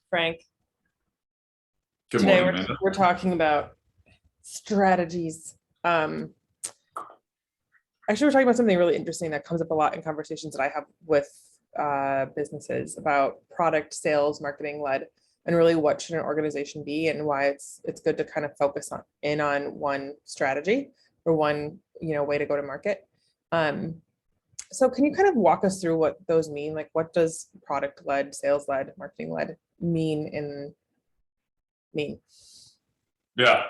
Frank. Good Today morning, Amanda. we're talking about strategies. Actually, we're talking about something really interesting that comes up a lot in conversations that I have with businesses about product sales, marketing led, and really what should an organization be and why it's good to kind of focus on one strategy or one way to go to market. So can you kind of walk us through what those mean? Like, what does product led, sales led, marketing led mean? Yeah.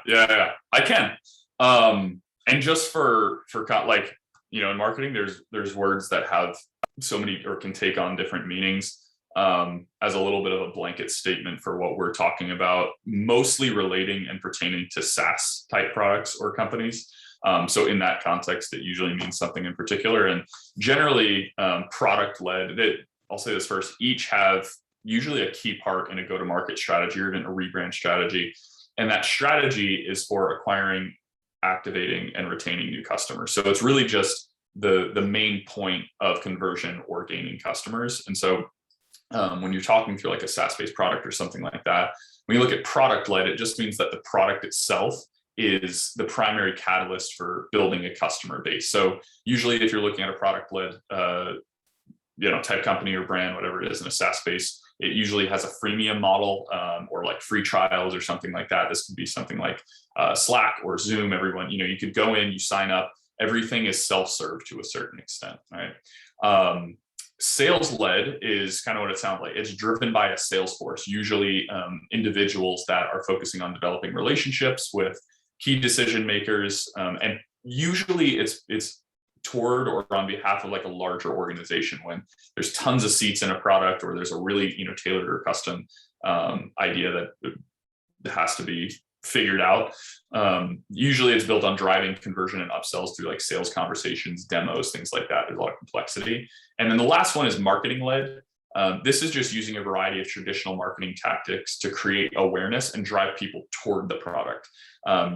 I can. And just for like, in marketing, there's words that have so many or can take on different meanings. As a little bit of a blanket statement for what we're talking about, mostly relating and pertaining to SaaS type products or companies. So in that context, it usually means something in particular. And generally, product led, I'll say this first, each have usually a key part in a go-to-market strategy or even a rebrand strategy. And that strategy is for acquiring, activating, and retaining new customers. So it's really just the main point of conversion or gaining customers. And so when you're talking through like a SaaS-based product or something like that, when you look at product-led, it just means that the product itself is the primary catalyst for building a customer base. So usually if you're looking at a product-led type company or brand, whatever it is in a SaaS space, it usually has a freemium model or like free trials or something like that. This could be something like Slack or Zoom. Everyone, you could go in, you sign up, everything is self-serve to a certain extent, right? Sales-led is kind of what it sounds like. It's driven by a sales force, usually individuals that are focusing on developing relationships with key decision makers. And usually it's toward or on behalf of like a larger organization when there's tons of seats in a product or there's a really tailored or custom idea that has to be figured out. Usually it's built on driving conversion and upsells through like sales conversations, demos, things like that. There's a lot of complexity. And then the last one is marketing led. This is just using a variety of traditional marketing tactics to create awareness and drive people toward the product.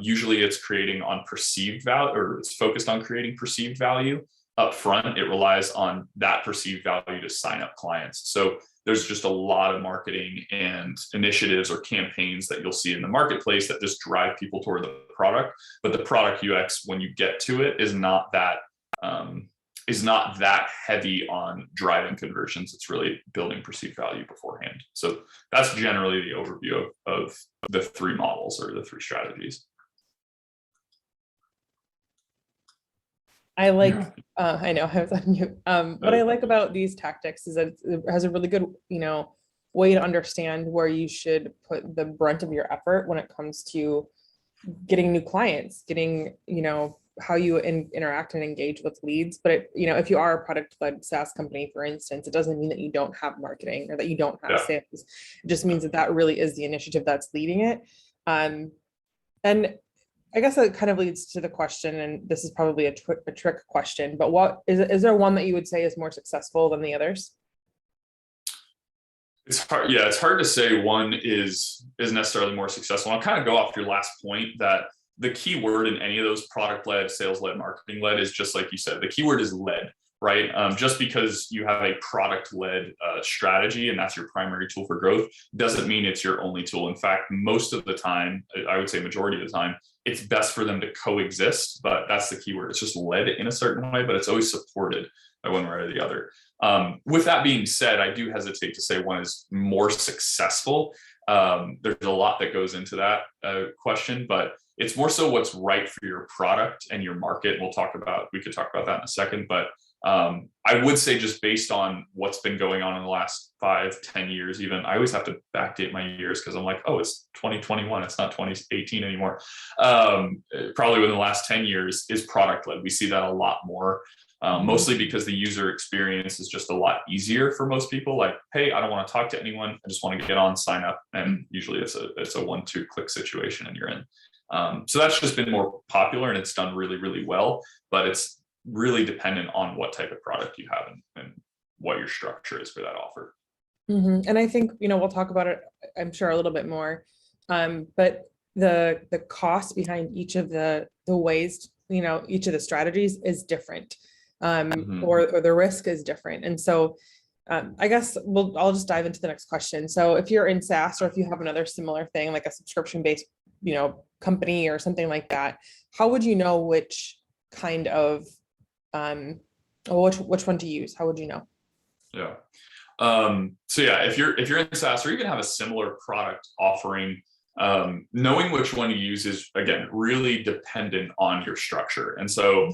Usually it's creating on perceived value, or it's focused on creating perceived value up front. It relies on that perceived value to sign up clients. So there's just a lot of marketing and initiatives or campaigns that you'll see in the marketplace that just drive people toward the product. But the product UX, when you get to it, is not that heavy on driving conversions. It's really building perceived value beforehand. So that's generally the overview of the three models or the three strategies. I like, I know I was on mute. What I like about these tactics is that it has a really good, way to understand where you should put the brunt of your effort when it comes to getting new clients, getting, how you interact and engage with leads. But if you are a product-led SaaS company, for instance, it doesn't mean that you don't have marketing or that you don't have sales. It just means that really is the initiative that's leading it. And I guess that kind of leads to the question, and this is probably a trick question, but what is there one that you would say is more successful than the others? It's hard. Yeah, it's hard to say one is necessarily more successful. I'll kind of go off your last point that the key word in any of those product-led, sales-led, marketing-led is just like you said, the keyword is led, right? Just because you have a product-led strategy and that's your primary tool for growth doesn't mean it's your only tool. In fact, most of the time, I would say majority of the time, it's best for them to coexist, but that's the keyword. It's just led in a certain way, but it's always supported by one way or the other. With that being said, I do hesitate to say one is more successful. There's a lot that goes into that question, but it's more so what's right for your product and your market. We could talk about that in a second, but I would say just based on what's been going on in the last 5-10 years, even I always have to backdate my years because I'm like, oh, it's 2021. It's not 2018 anymore. Probably within the last 10 years is product led. We see that a lot more. Mostly because the user experience is just a lot easier for most people. Like, hey, I don't want to talk to anyone. I just want to get on, sign up. And usually it's a 1-2 click situation and you're in. So that's just been more popular and it's done really, really well, but it's really dependent on what type of product you have and what your structure is for that offer. Mm-hmm. And I think, we'll talk about it, I'm sure, a little bit more. But the cost behind each of the ways, each of the strategies is different. Or the risk is different. And so I guess I'll just dive into the next question. So if you're in SaaS, or if you have another similar thing, like a subscription-based, company or something like that, how would you know which kind of, or which one to use? How would you know? Yeah. So yeah, if you're in SaaS or even have a similar product offering, knowing which one to use is, again, really dependent on your structure. And so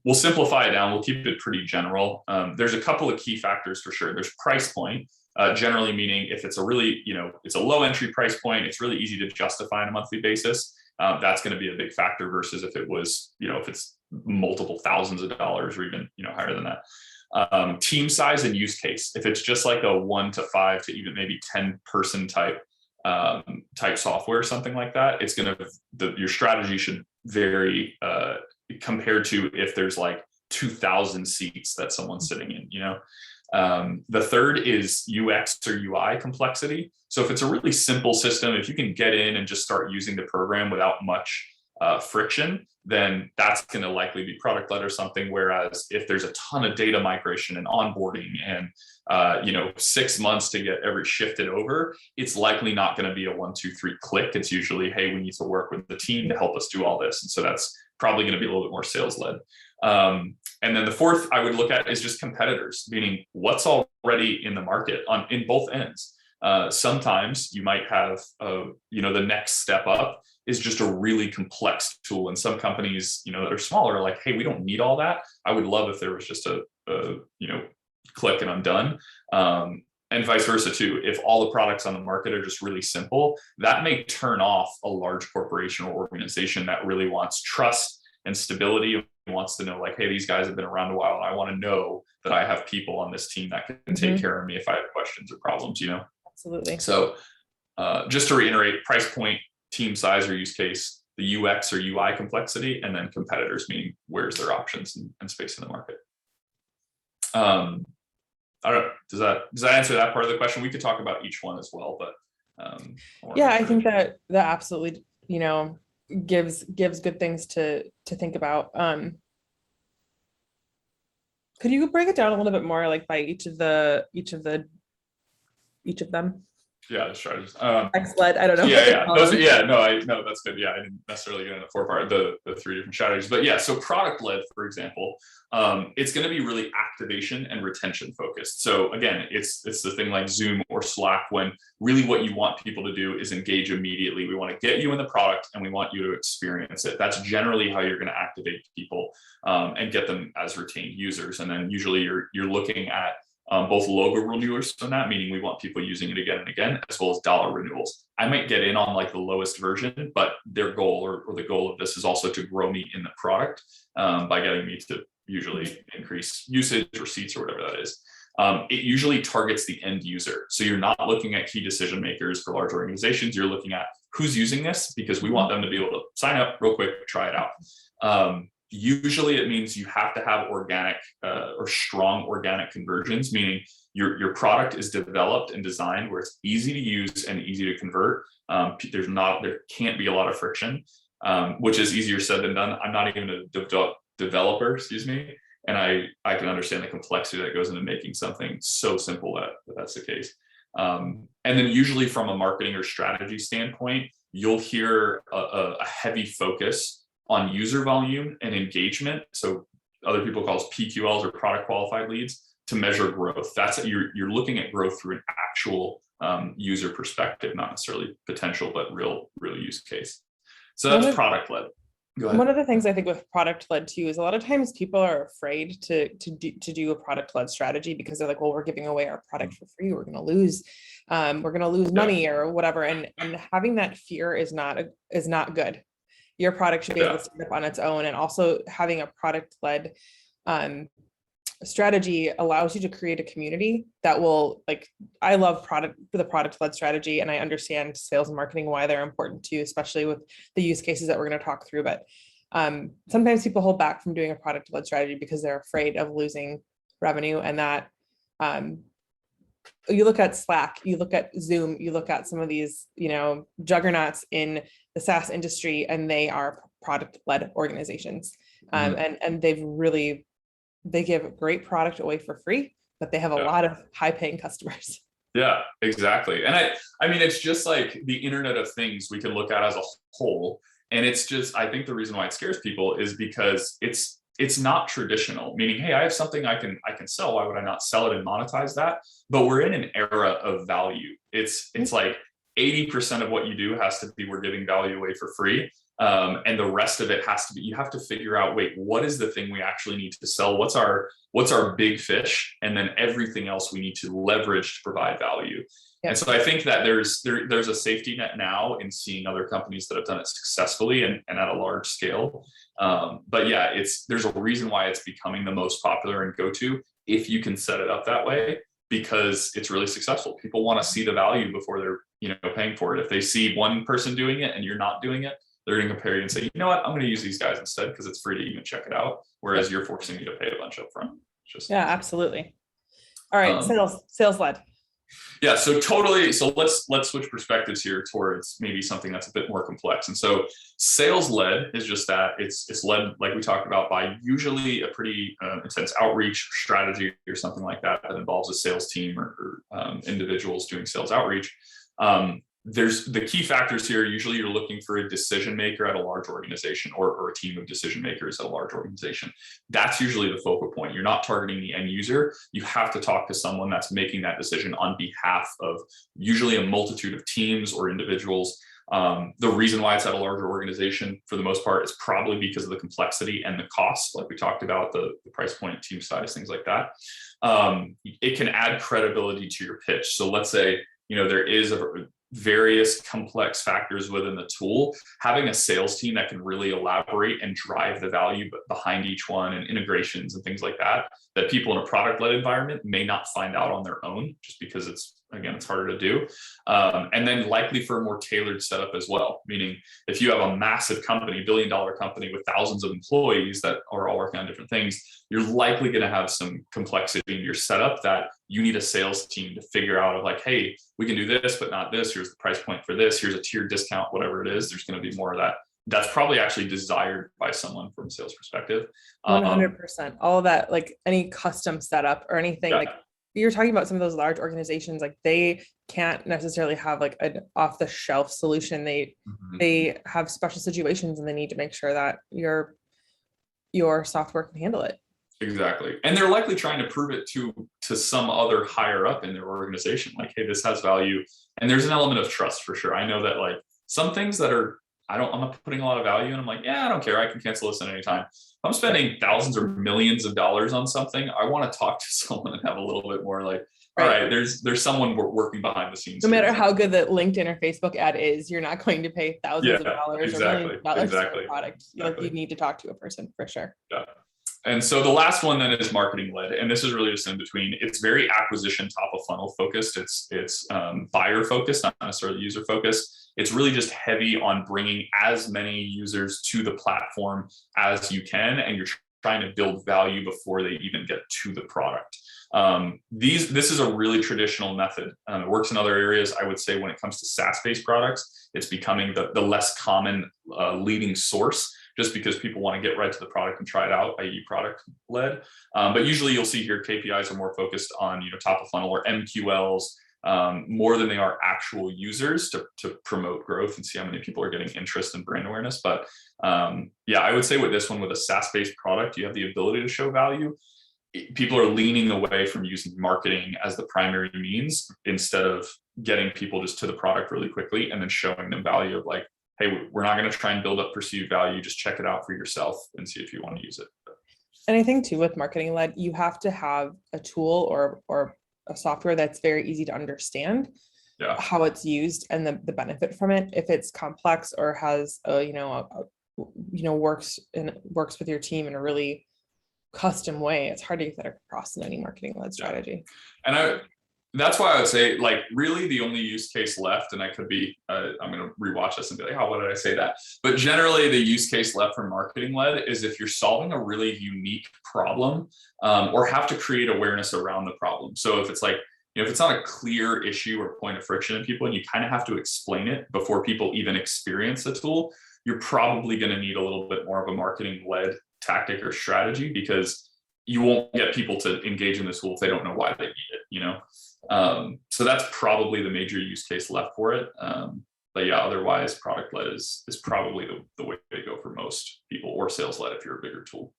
we'll simplify it down. We'll keep it pretty general. There's a couple of key factors for sure. There's price point, generally meaning if it's a really, it's a low entry price point, it's really easy to justify on a monthly basis. That's going to be a big factor versus if it was, if it's multiple thousands of dollars or even, higher than that. Team size and use case. If it's just like a 1 to 5 to even maybe 10 person type software or something like that, it's going to, your strategy should vary compared to if there's like 2,000 seats that someone's sitting in, The third is UX or UI complexity. So if it's a really simple system, if you can get in and just start using the program without much friction, then that's going to likely be product led or something. Whereas if there's a ton of data migration and onboarding and 6 months to get every shifted over, it's likely not going to be a 1, 2, 3 click. It's usually, hey, we need to work with the team to help us do all this. And so that's probably going to be a little bit more sales led. And then the fourth I would look at is just competitors, meaning what's already in the market in both ends. Sometimes you might have, the next step up is just a really complex tool. And some companies, that are smaller are like, hey, we don't need all that. I would love if there was just a click and I'm done. And vice versa too. If all the products on the market are just really simple, that may turn off a large corporation or organization that really wants trust and stability and wants to know like, hey, these guys have been around a while and I want to know that I have people on this team that can take care of me if I have questions or problems, Absolutely. So just to reiterate, price point, team size or use case, the UX or UI complexity, and then competitors, meaning where's their options and space in the market. I don't know. Does that answer that part of the question? We could talk about each one as well, but yeah, I think that absolutely, gives good things to think about. Could you break it down a little bit more, like by each of them? Yeah, the strategies. X-led, I don't know. No, that's good. Yeah, I didn't necessarily get into the 3 different strategies, but yeah. So product led, for example, it's going to be really activation and retention focused. So again, it's the thing like Zoom or Slack, when really what you want people to do is engage immediately. We want to get you in the product and we want you to experience it. That's generally how you're going to activate people and get them as retained users. And then usually you're looking at both logo renewals on that, meaning we want people using it again and again, as well as dollar renewals. I might get in on like the lowest version, but their goal or the goal of this is also to grow me in the product by getting me to usually increase usage or seats or whatever that is. It usually targets the end user. So you're not looking at key decision makers for large organizations. You're looking at who's using this because we want them to be able to sign up real quick, try it out. Usually it means you have to have organic or strong organic conversions, meaning your product is developed and designed where it's easy to use and easy to convert. There can't be a lot of friction, which is easier said than done. I'm not even a developer, and I can understand the complexity that goes into making something so simple that that's the case. And then usually from a marketing or strategy standpoint, you'll hear a heavy focus on user volume and engagement. So other people call us PQLs or product qualified leads to measure growth. That's you're looking at growth through an actual user perspective, not necessarily potential, but real use case. So that's product led. Go ahead. One of the things I think with product led too is a lot of times people are afraid to do a product led strategy because they're like, well, we're giving away our product for free. We're going to lose money or whatever. And having that fear is not good. Your product should be able to stand up on its own. And also having a product led strategy allows you to create a community that will, like, I love the product led strategy, and I understand sales and marketing, why they're important too, especially with the use cases that we're going to talk through. But sometimes people hold back from doing a product led strategy because they're afraid of losing revenue. And that you look at Slack, you look at Zoom, you look at some of these, juggernauts in the SaaS industry, and they are product led organizations. And they give great product away for free, but they have a lot of high paying customers. Yeah, exactly. And I mean, it's just like the Internet of Things we can look at as a whole. And it's just, I think the reason why it scares people is because it's not traditional, meaning, hey, I have something I can sell. Why would I not sell it and monetize that? But we're in an era of value. It's like 80% of what you do has to be, we're giving value away for free. And the rest of it has to be, you have to figure out, wait, what is the thing we actually need to sell? What's our big fish? And then everything else we need to leverage to provide value. Yep. And so I think that there's a safety net now in seeing other companies that have done it successfully and at a large scale. But yeah, there's a reason why it's becoming the most popular and go-to if you can set it up that way, because it's really successful. People want to see the value before they're paying for it. If they see one person doing it and you're not doing it, they're going to compare you and say, you know what, I'm going to use these guys instead because it's free to even check it out. Whereas you're forcing me to pay a bunch up front. Yeah, absolutely. All right, sales led. Yeah, so totally. So let's switch perspectives here towards maybe something that's a bit more complex. And so sales led is just that. It's led, like we talked about, by usually a pretty intense outreach strategy or something like that involves a sales team or individuals doing sales outreach. There's the key factors here. Usually you're looking for a decision maker at a large organization or a team of decision makers at a large organization. That's usually the focal point. You're not targeting the end user. You have to talk to someone that's making that decision on behalf of usually a multitude of teams or individuals. The reason why it's at a larger organization for the most part is probably because of the complexity and the cost, like we talked about, the price point, team size, things like that. It can add credibility to your pitch. So let's say, there is various complex factors within the tool. Having a sales team that can really elaborate and drive the value behind each one and integrations and things like that people in a product-led environment may not find out on their own, just because it's harder to do. And then likely for a more tailored setup as well, meaning if you have a massive company, billion-dollar company with thousands of employees that are all working on different things, you're likely going to have some complexity in your setup that you need a sales team to figure out of like, hey, we can do this, but not this. Here's the price point for this. Here's a tier discount, whatever it is. There's going to be more of that. That's probably actually desired by someone from a sales perspective. 100%. All of that, like any custom setup or anything, like you're talking about some of those large organizations, like they can't necessarily have like an off the shelf solution. They have special situations and they need to make sure that your software can handle it. Exactly. And they're likely trying to prove it to some other higher up in their organization. Like, hey, this has value. And there's an element of trust for sure. I know that like some things that are, I'm not putting a lot of value in. I'm like, yeah, I don't care. I can cancel this at any time. If I'm spending thousands or millions of dollars on something, I want to talk to someone and have a little bit more like, all right, there's someone working behind the scenes. No matter how good the LinkedIn or Facebook ad is, you're not going to pay thousands of dollars or millions of dollars for a product. Like, you need to talk to a person for sure. Yeah. And so the last one then is marketing led. And this is really just in between. It's very acquisition top of funnel focused. It's buyer focused, not necessarily user focused. It's really just heavy on bringing as many users to the platform as you can. And you're trying to build value before they even get to the product. This is a really traditional method. It works in other areas. I would say when it comes to SaaS-based products, it's becoming the less common leading source, just because people want to get right to the product and try it out, i.e. product led. But usually you'll see here KPIs are more focused on top of funnel or MQLs more than they are actual users to promote growth and see how many people are getting interest and brand awareness. But yeah, I would say with this one, with a SaaS-based product, you have the ability to show value. People are leaning away from using marketing as the primary means instead of getting people just to the product really quickly and then showing them value of like, hey, we're not going to try and build up perceived value. Just check it out for yourself and see if you want to use it. And I think too, with marketing led, you have to have a tool or a software that's very easy to understand how it's used and the benefit from it. If it's complex or has works with your team in a really custom way, it's hard to get that across in any marketing led strategy. And that's why I would say, like, really the only use case left, and I could be, I'm going to rewatch this and be like, oh, why did I say that? But generally the use case left for marketing led is if you're solving a really unique problem or have to create awareness around the problem. So if it's like, if it's not a clear issue or point of friction in people and you kind of have to explain it before people even experience the tool, you're probably going to need a little bit more of a marketing led tactic or strategy, because you won't get people to engage in the tool if they don't know why they need it, you know? So that's probably the major use case left for it. But yeah, otherwise product led is probably the way to go for most people, or sales led if you're a bigger tool.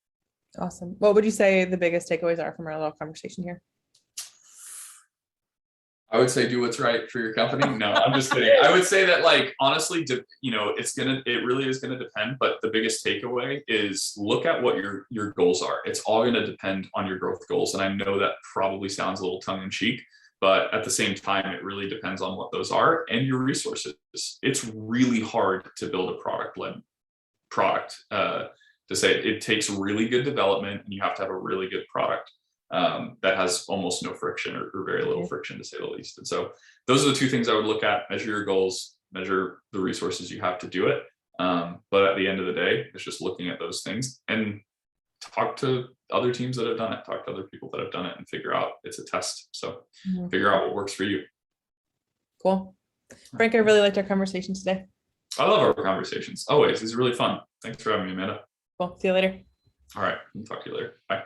Awesome. What would you say the biggest takeaways are from our little conversation here? I would say do what's right for your company. No, I'm just kidding. I would say that, like, honestly, you know, it really is gonna depend. But the biggest takeaway is look at what your goals are. It's all gonna depend on your growth goals. And I know that probably sounds a little tongue in cheek, but at the same time, it really depends on what those are and your resources. It's really hard to build a product-led product. To say it takes really good development, and you have to have a really good product that has almost no friction or very little friction, to say the least. And so those are the two things I would look at: measure your goals, measure the resources you have to do it. But at the end of the day, it's just looking at those things and talk to other teams that have done it, talk to other people that have done it, and figure out, it's a test. So figure out what works for you. Cool. Frank, I really liked our conversation today. I love our conversations. Always. It's really fun. Thanks for having me, Amanda. Cool. See you later. All right. I'll talk to you later. Bye.